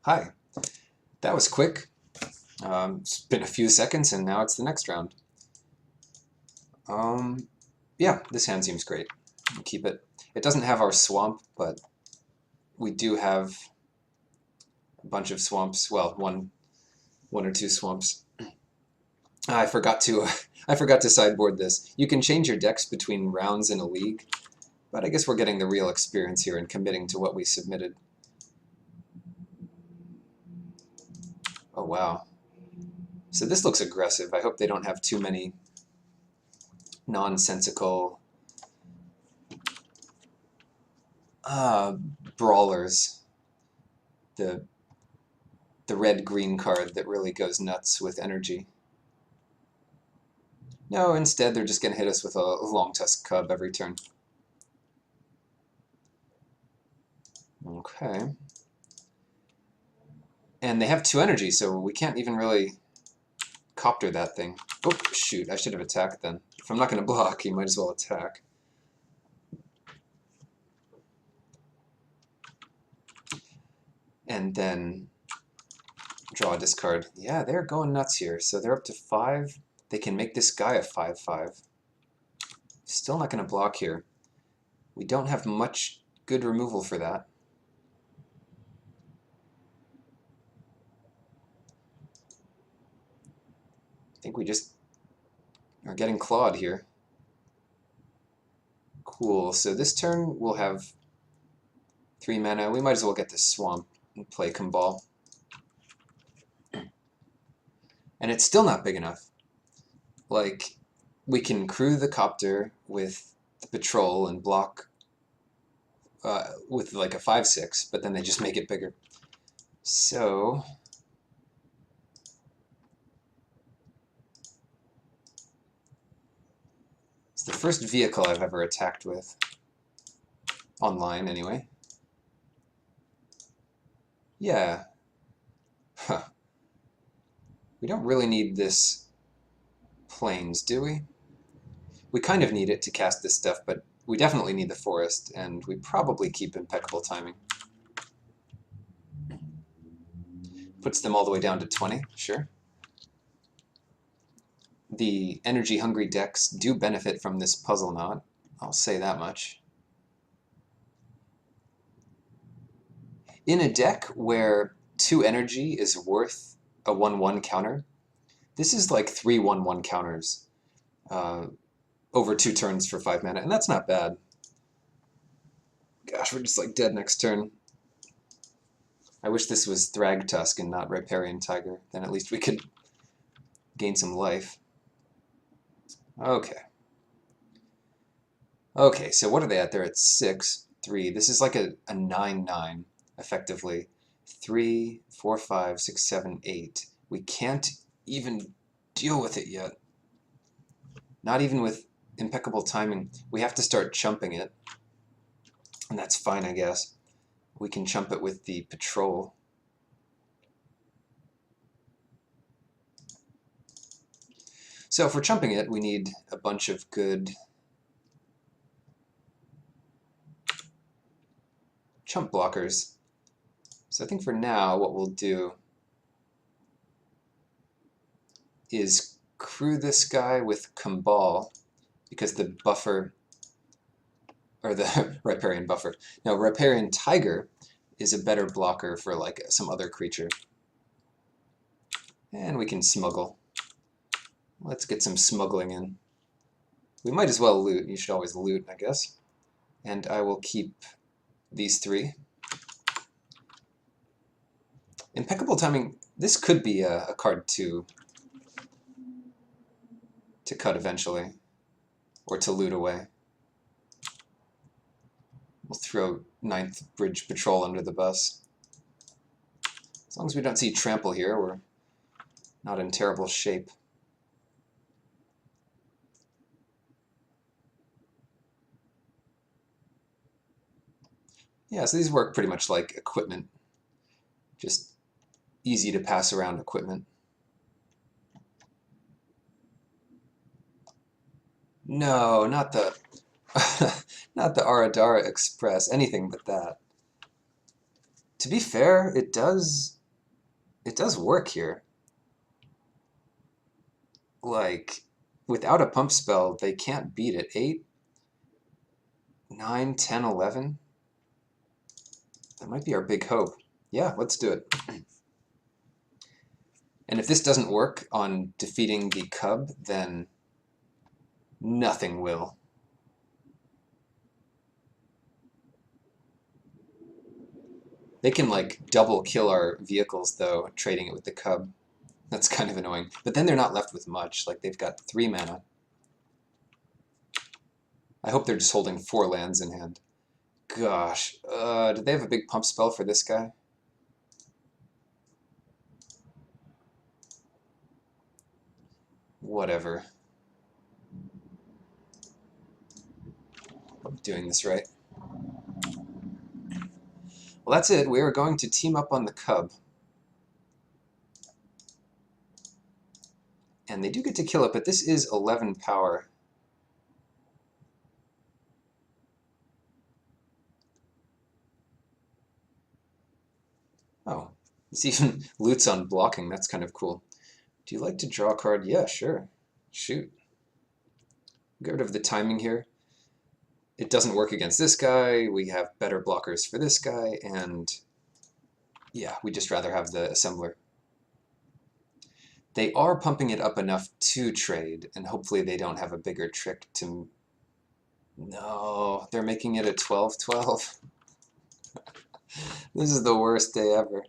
Hi, that was quick. It's been a few seconds and now it's the next round. Yeah, this hand seems great. We'll keep it. It doesn't have our swamp, but we do have a bunch of swamps. Well, one or two swamps. I forgot to I forgot to sideboard this. You can change your decks between rounds in a league, but I guess we're getting the real experience here and committing to what we submitted. Oh wow. So this looks aggressive. I hope they don't have too many nonsensical brawlers. The red-green card that really goes nuts with energy. No, instead they're just going to hit us with a long-tusk cub every turn. Okay. And they have 2 energy, so we can't even really copter that thing. Oh, shoot, I should have attacked then. If I'm not going to block, you might as well attack. And then draw a discard. Yeah, they're going nuts here. So they're up to 5. They can make this guy a 5/5. Still not going to block here. We don't have much good removal for that. I think we just are getting clawed here. Cool, so this turn we'll have 3 mana. We might as well get this swamp and play Kumbal. And it's still not big enough. Like, we can crew the copter with the patrol and block with like a 5/6, but then they just make it bigger. So it's the first vehicle I've ever attacked with. Online, anyway. Yeah. Huh. We don't really need this plains, do we? We kind of need it to cast this stuff, but we definitely need the forest, and we probably keep impeccable timing. Puts them all the way down to 20, sure. The energy-hungry decks do benefit from this puzzle knot, I'll say that much. In a deck where 2 energy is worth a 1/1 counter, this is like 3 1/1 counters over 2 turns for 5 mana, and that's not bad. Gosh, we're just like dead next turn. I wish this was Thragtusk and not Riparian Tiger, then at least we could gain some life. Okay. Okay, so what are they at? They're at 6, 3. This is like a 9/9, effectively. 3, 4, 5, 6, 7, 8. We can't even deal with it yet. Not even with impeccable timing. We have to start chumping it. And that's fine, I guess. We can chump it with the patrol. So if we're chumping it, we need a bunch of good chump blockers. So I think for now what we'll do is crew this guy with Kumbal, because the buffer, or the Riparian buffer, no, Riparian Tiger is a better blocker for like some other creature. And we can smuggle. Let's get some smuggling in. We might as well loot. You should always loot, I guess. And I will keep these 3. Impeccable timing. This could be a card to cut eventually, or to loot away. We'll throw 9th Bridge Patrol under the bus. As long as we don't see Trample here, we're not in terrible shape. Yeah, so these work pretty much like equipment. Just easy to pass around equipment. No, not the not the Aradara Express, anything but that. To be fair, it does it does work here. Like, without a pump spell, they can't beat it. 8, 9, 10, 11. That might be our big hope. Yeah, let's do it. And if this doesn't work on defeating the cub, then nothing will. They can, like, double kill our vehicles, though, trading it with the cub. That's kind of annoying. But then they're not left with much. Like, they've got 3 mana. I hope they're just holding 4 lands in hand. Gosh. Do they have a big pump spell for this guy? Whatever. I'm doing this right. Well, that's it. We are going to team up on the cub. And they do get to kill it, but this is 11 power. Oh, it's even loots on blocking. That's kind of cool. Do you like to draw a card? Yeah, sure. Shoot. Get rid of the timing here. It doesn't work against this guy. We have better blockers for this guy, and yeah, we'd just rather have the assembler. They are pumping it up enough to trade, and hopefully they don't have a bigger trick to... No, they're making it a 12-12. This is the worst day ever.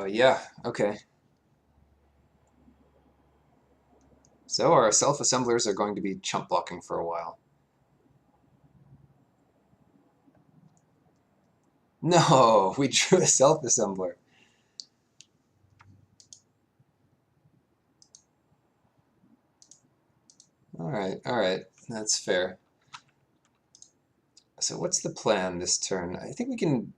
Yeah, okay. So our self-assemblers are going to be chump blocking for a while. No, we drew a self-assembler. Alright, that's fair. So what's the plan this turn? I think we can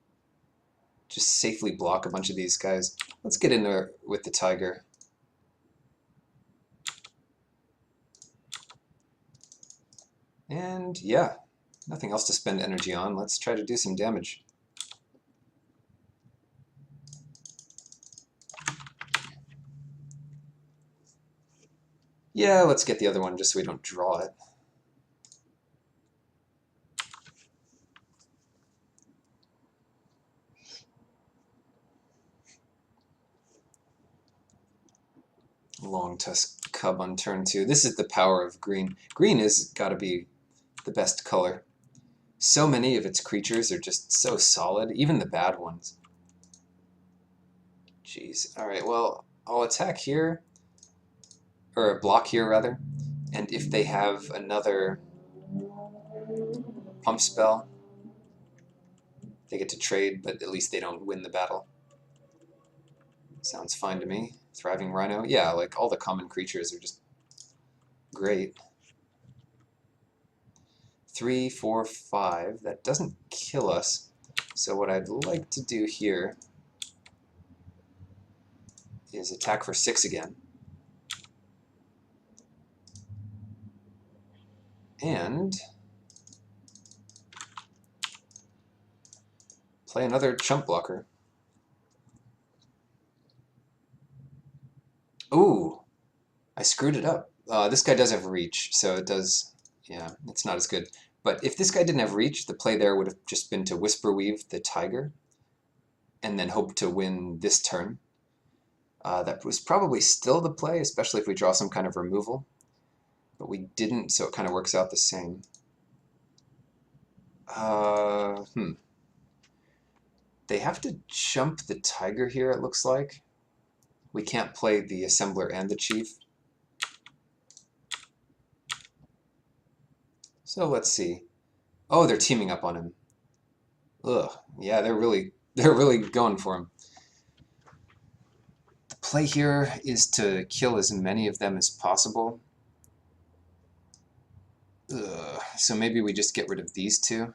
just safely block a bunch of these guys. Let's get in there with the tiger. And yeah, nothing else to spend energy on. Let's try to do some damage. Yeah, let's get the other one just so we don't draw it. Long Tusk Cub on turn 2. This is the power of green. Green has got to be the best color. So many of its creatures are just so solid, even the bad ones. Jeez. Alright, well, I'll attack here, or block here rather, and if they have another pump spell, they get to trade, but at least they don't win the battle. Sounds fine to me. Thriving Rhino? Yeah, like all the common creatures are just great. 3, 4, 5. That doesn't kill us. So what I'd like to do here is attack for 6 again. And play another chump blocker. Ooh, I screwed it up. This guy does have reach, so it does, yeah, it's not as good. But if this guy didn't have reach, the play there would have just been to Whisper Weave the tiger, and then hope to win this turn. That was probably still the play, especially if we draw some kind of removal. But we didn't, so it kind of works out the same. They have to jump the tiger here, it looks like. We can't play the assembler and the chief. So let's see. Oh, they're teaming up on him. Ugh, yeah, they're really going for him. The play here is to kill as many of them as possible. Ugh, so maybe we just get rid of these two.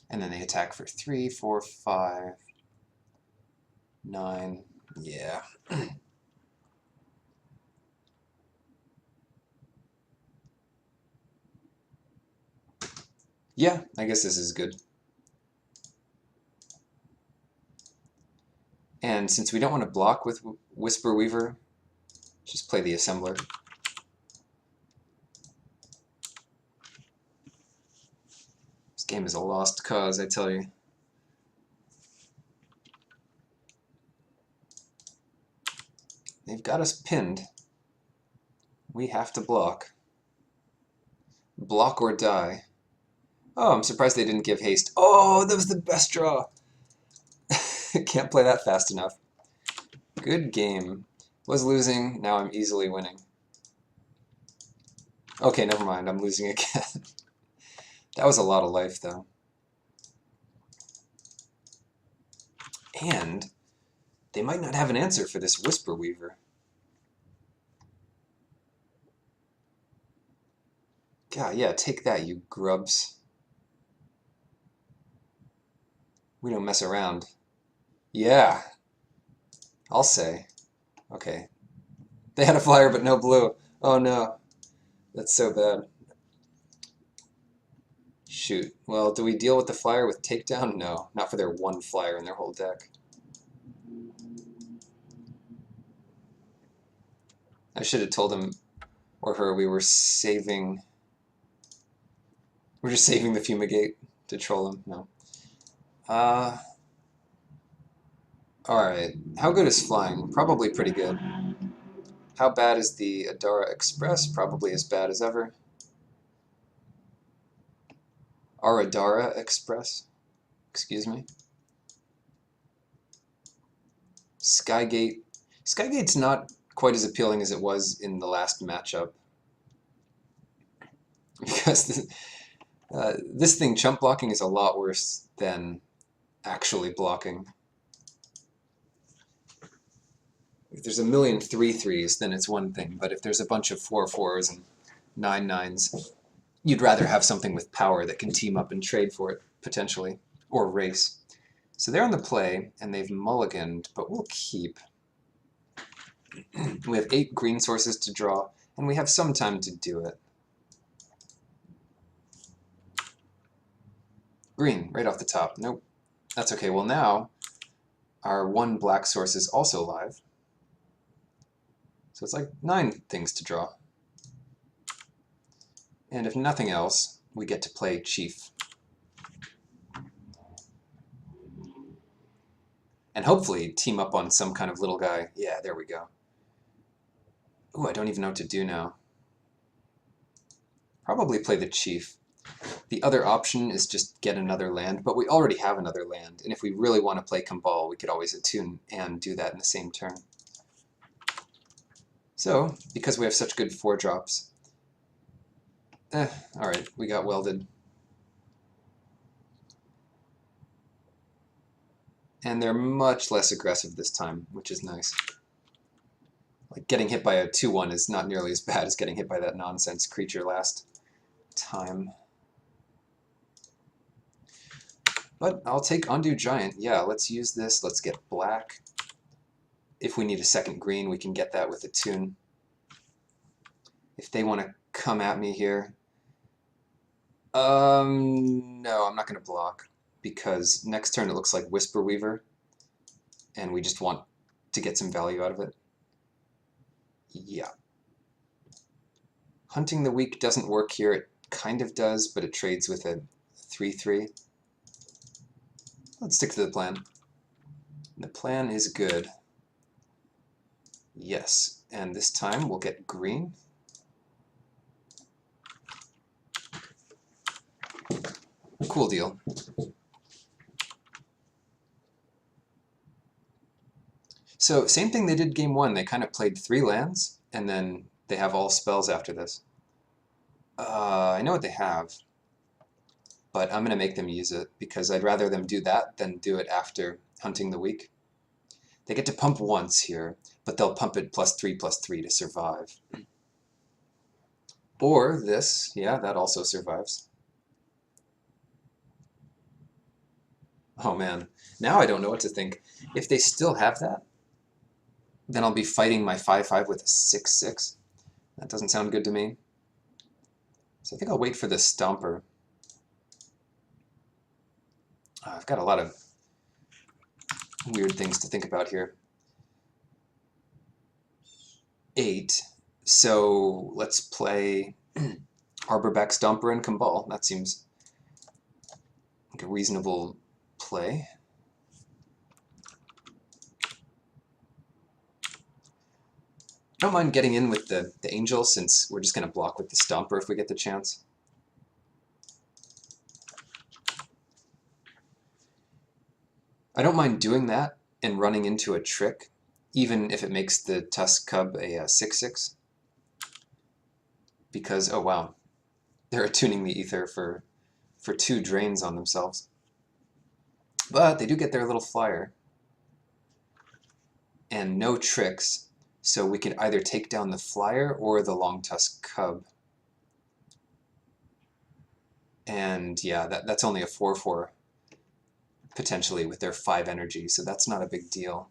And then they attack for 3, 4, 5, 9. Yeah. Yeah, I guess this is good. And since we don't want to block with Whisper Weaver, just play the assembler. This game is a lost cause, I tell you. They've got us pinned. We have to block. Block or die. Oh, I'm surprised they didn't give haste. Oh, that was the best draw! Can't play that fast enough. Good game. Was losing, now I'm easily winning. Okay, never mind, I'm losing again. That was a lot of life, though. And they might not have an answer for this Whisper Weaver. God, yeah, take that, you grubs. We don't mess around. Yeah, I'll say. Okay. They had a flyer, but no blue. Oh no. That's so bad. Shoot. Well, do we deal with the flyer with takedown? No, not for their one flyer in their whole deck. I should have told him or her we were saving... We're just saving the Fumigate to troll him. No. Alright. How good is flying? Probably pretty good. How bad is the Adara Express? Probably as bad as ever. Our Adara Express? Excuse me. Skygate. Skygate's not quite as appealing as it was in the last matchup. Because this thing, chump blocking, is a lot worse than actually blocking. If there's a million 3/3s, then it's one thing, but if there's a bunch of 4/4s and 9/9s, you'd rather have something with power that can team up and trade for it, potentially, or race. So they're on the play, and they've mulliganed, but we'll keep. We have 8 green sources to draw, and we have some time to do it. Green, right off the top. Nope. That's okay. Well, now our 1 black source is also live. So it's like 9 things to draw. And if nothing else, we get to play Chief. And hopefully team up on some kind of little guy. Yeah, there we go. Ooh, I don't even know what to do now. Probably play the Chief. The other option is just get another land, but we already have another land, and if we really want to play Kambal, we could always attune and do that in the same turn. So, because we have such good 4-drops, alright, we got welded. And they're much less aggressive this time, which is nice. Like, getting hit by a 2/1 is not nearly as bad as getting hit by that nonsense creature last time. But I'll take Undo Giant. Yeah, let's use this. Let's get black. If we need a second green, we can get that with a tune. If they want to come at me here... no, I'm not going to block. Because next turn it looks like Whisper Weaver. And we just want to get some value out of it. Yeah. Hunting the Weak doesn't work here. It kind of does, but it trades with a 3/3. Let's stick to the plan. The plan is good. Yes, and this time we'll get green. Cool deal. So, same thing they did game 1. They kind of played 3 lands, and then they have all spells after this. I know what they have, but I'm going to make them use it, because I'd rather them do that than do it after Hunting the Weak. They get to pump once here, but they'll pump it +3/+3 to survive. Or this, yeah, that also survives. Oh man, now I don't know what to think. If they still have that, then I'll be fighting my 5/5 with a 6/6. That doesn't sound good to me. So I think I'll wait for the Stomper. I've got a lot of weird things to think about here. 8. So let's play Arborback, Stomper, and Kumbal. That seems like a reasonable play. Don't mind getting in with the Angel, since we're just going to block with the Stomper if we get the chance. I don't mind doing that and running into a trick, even if it makes the Tusk Cub a 6/6. Because, oh wow, they're attuning the Ether for 2 drains on themselves. But they do get their little flyer. And no tricks, so we can either take down the flyer or the Long Tusk Cub. And yeah, that's only a 4/4 potentially with their 5 energy, so that's not a big deal.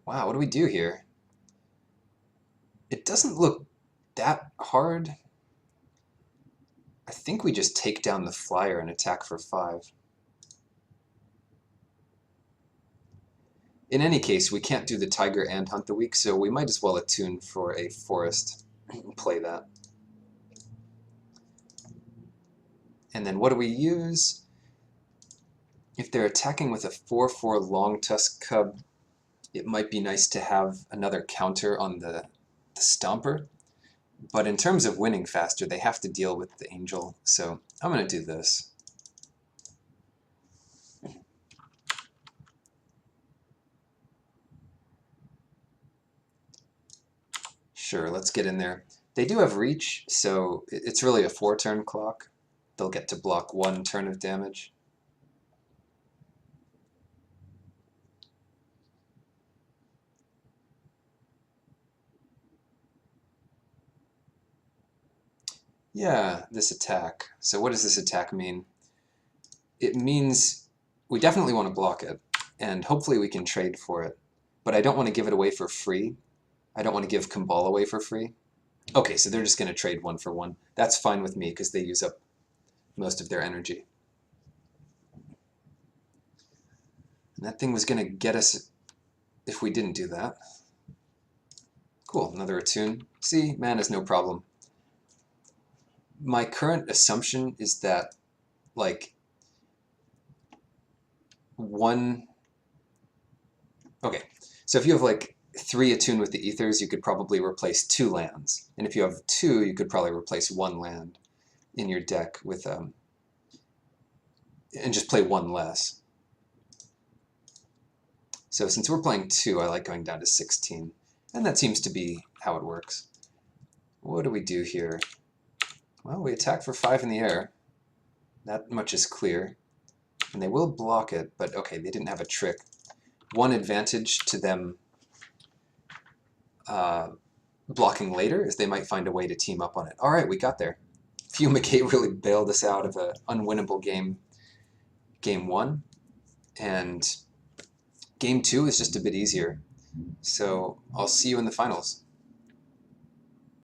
Wow, what do we do here? It doesn't look that hard. I think we just take down the flyer and attack for 5. In any case, we can't do the Tiger and Hunt the Weak, so we might as well attune for a Forest and play that. And then what do we use? If they're attacking with a 4/4 Long Tusk Cub, it might be nice to have another counter on the Stomper. But in terms of winning faster, they have to deal with the Angel, so I'm going to do this. Sure, let's get in there. They do have reach, so it's really a 4-turn clock. They'll get to block 1 turn of damage. Yeah, this attack. So what does this attack mean? It means we definitely want to block it, and hopefully we can trade for it. But I don't want to give it away for free. I don't want to give Kumbal away for free. Okay, so they're just going to trade 1 for 1. That's fine with me, because they use up most of their energy. And that thing was going to get us if we didn't do that. Cool, another attune. See, mana is no problem. My current assumption is that, like, one... Okay, so if you have, like, 3 attune with the Ethers, you could probably replace 2 lands. And if you have 2, you could probably replace 1 land in your deck with... and just play 1 less. So since we're playing 2, I like going down to 16. And that seems to be how it works. What do we do here? Well, we attack for 5 in the air. That much is clear. And they will block it, but okay, they didn't have a trick. One advantage to them blocking later is they might find a way to team up on it. All right, we got there. Fumigate really bailed us out of an unwinnable game, game 1. And game 2 is just a bit easier. So I'll see you in the finals.